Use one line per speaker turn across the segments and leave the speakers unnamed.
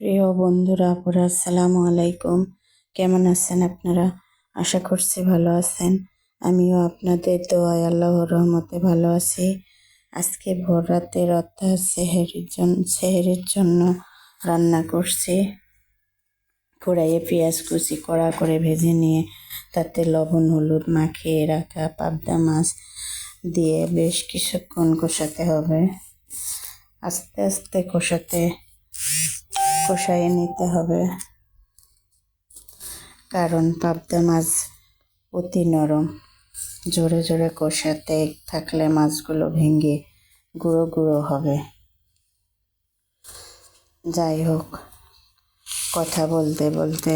প্রিয় বন্ধুরা আপুরা আসসালামু আলাইকুম। কেমন আছেন আপনারা? আশা করছি ভালো আছেন। আমিও আপনাদের দোয়ায় আল্লাহর রহমতে ভালো আছি। আজকে ভোর রাতের অর্থাৎ সেহেরির জন্য রান্না করছি। কড়াইয়ে পেঁয়াজ কুচি কড়া করে ভেজে নিয়ে তাতে লবণ হলুদ মাখিয়ে রাখা পাবদা মাছ দিয়ে বেশ কিছুক্ষণ কষাতে হবে। আস্তে আস্তে কষাইয়ে নিতে হবে, কারণ পাবদা মাছ অতি নরম। জোরে জোরে কষাতে থাকলে মাছগুলো ভেঙে গুঁড়ো গুঁড়ো হবে। যাই হোক, কথা বলতে বলতে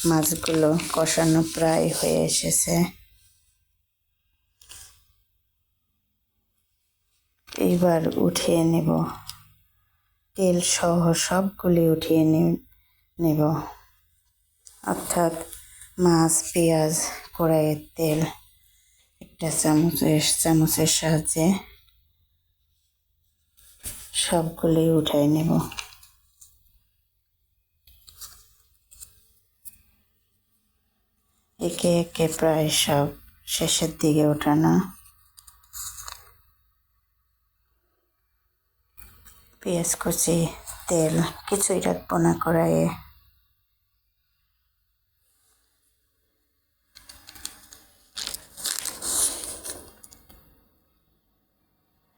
মাছগুলো কষানো প্রায় হয়ে এসেছে। এইবার উঠিয়ে নেব, তেল সহ সবগুলি উঠিয়ে নেব, অর্থাৎ মাছ পেঁয়াজ কড়াইয়ের তেল একটা চামচের সাহায্যে সবগুলি উঠাই নেব। একে একে প্রায় সব শেষের দিকে ওঠানো। পেঁয়াজ কুচি তেল কিছুই রাখবো না কড়াইয়ে।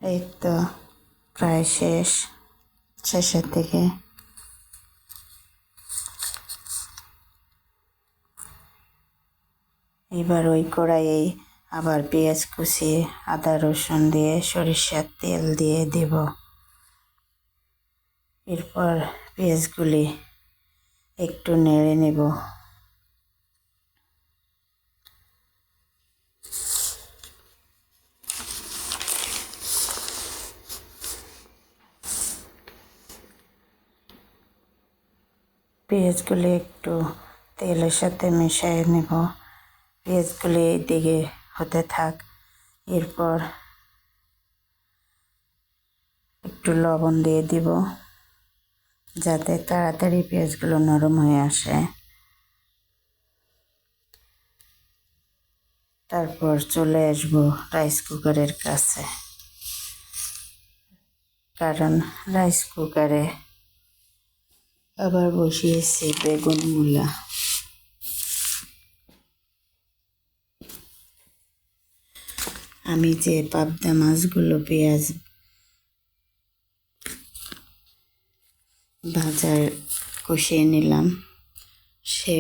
এই তো প্রায় শেষের দিকে। এবার ওই কড়াইয়েই আবার পেঁয়াজ কুচি আদা রসুন দিয়ে সরিষার তেল দিয়ে দেব। এরপর পেঁয়াজগুলি একটু নেড়ে নেব। পেঁয়াজগুলি একটু তেলের সাথে মিশিয়ে নেব। পেঁয়াজগুলি এইদিকে হতে থাক। এরপর একটু লবণ দিয়ে দিব, যাতে তাড়াতাড়ি পেঁয়াজগুলো নরম হয়ে আসে। তারপর চলে আসবো রাইস কুকারের কাছে, কারণ রাইস কুকারে আবার বসিয়েছি বেগুন মূলা। আমি যে পাবদা মাছগুলো পেঁয়াজ ভাজার কষিয়ে নিলাম, সে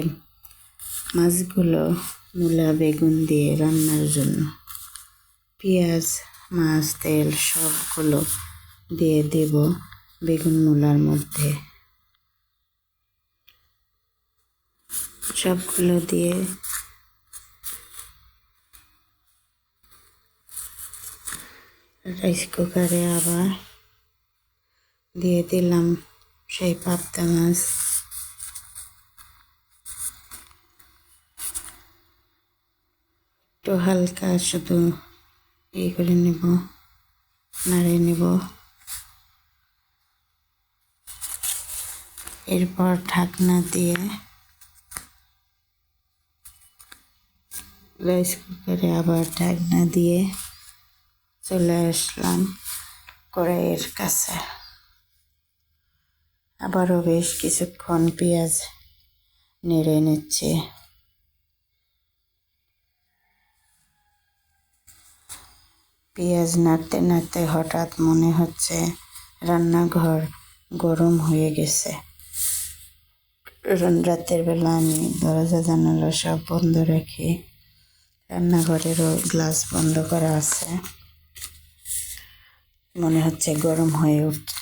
মাছগুলো মূলা বেগুন দিয়ে রান্নার জন্য পেঁয়াজ মাছ তেল সবগুলো দিয়ে দেব বেগুন মূলার মধ্যে। সবগুলো দিয়ে রাইস কুকারে আবার দিয়ে দিলাম সেই পাবদা মাছ। একটু হালকা শুধু করে নেব, নাড়িয়ে নেব। এরপর ঢাকনা দিয়ে রাইস কুকারে আবার ঢাকনা দিয়ে চলে আসলাম কড়াইয়ের কাছে। আবারও বেশ কিছুক্ষণ পেঁয়াজ নেড়ে নিচ্ছে। পেঁয়াজ নাড়তে নাড়তে হঠাৎ মনে হচ্ছে রান্নাঘর গরম হয়ে গেছে। রাতের বেলা আমি দরজা জানালা সব বন্ধ রেখে রান্নাঘরেরও গ্লাস বন্ধ করা আছে। মনে হচ্ছে গরম হয়ে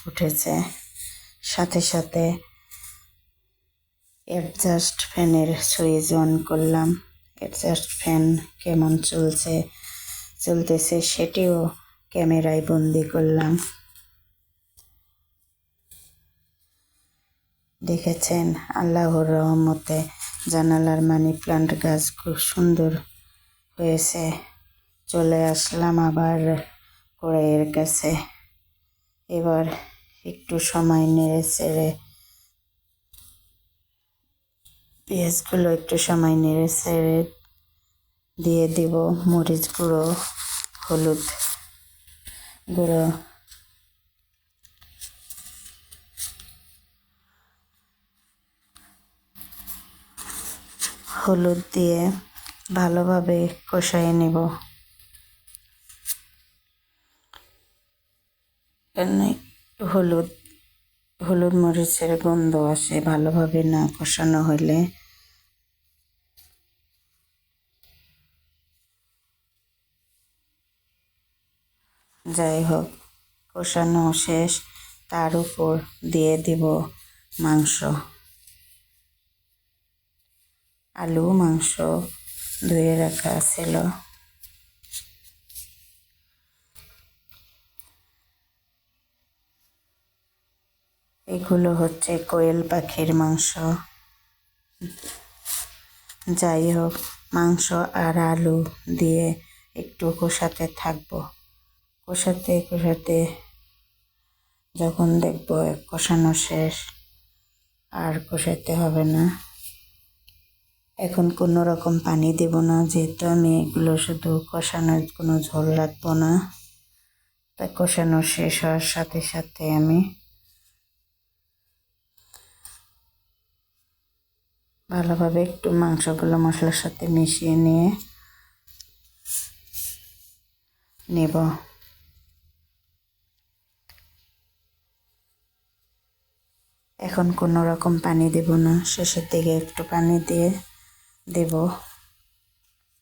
উঠেছে। সাথে সাথে অ্যাডজাস্ট ফ্যানের সুইচ অন করলাম। অ্যাডজাস্ট ফ্যান কেমন চলতেছে সেটিও ক্যামেরায় বন্দি করলাম। দেখেছেন, আল্লাহর রহমতে জানালার মানি প্লান্ট গাছ খুব সুন্দর হয়েছে। চলে আসলাম আবার কড়াইয়ের কাছে। এবার একটু সময় নেড়ে চেড়ে পেঁয়াজগুলো একটু সময় নেড়ে ছেড়ে দিয়ে দিব মরিচ গুঁড়ো, হলুদ গুঁড়ো, হলুদ দিয়ে ভালোভাবে কষিয়ে নেব। এখানে হলুদ হলুদ মরিচের গন্ধ আসে ভালোভাবে না কষানো হলে। যাই হোক, কষানো শেষ। তার উপর দিয়ে দিব মাংস, আলু মাংস ধুয়ে রাখা ছিল। এগুলো হচ্ছে কোয়েল পাখির মাংস। যাই হোক, মাংস আর আলু দিয়ে একটু কষাতে থাকবো। কষাতে কষাতে যখন দেখবো কষানো শেষ, আর কষাতে হবে না, এখন কোনো রকম পানি দেব না, যেহেতু আমি এগুলো শুধু কষানোর কোনো ঝোল রাখবো না। তাই কষানো শেষ হওয়ার সাথে সাথে আমি ভালোভাবে একটু মাংসগুলো মশলার সাথে মিশিয়ে নিয়ে নেব। এখন কোনো রকম পানি দেব না, শেষের দিকে একটু পানি দিয়ে দেব।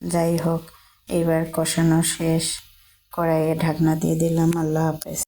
যাই হোক, এবার কষানো শেষ, কড়াইয়ে ঢাকনা দিয়ে দিলাম। আল্লাহ হাফেজ।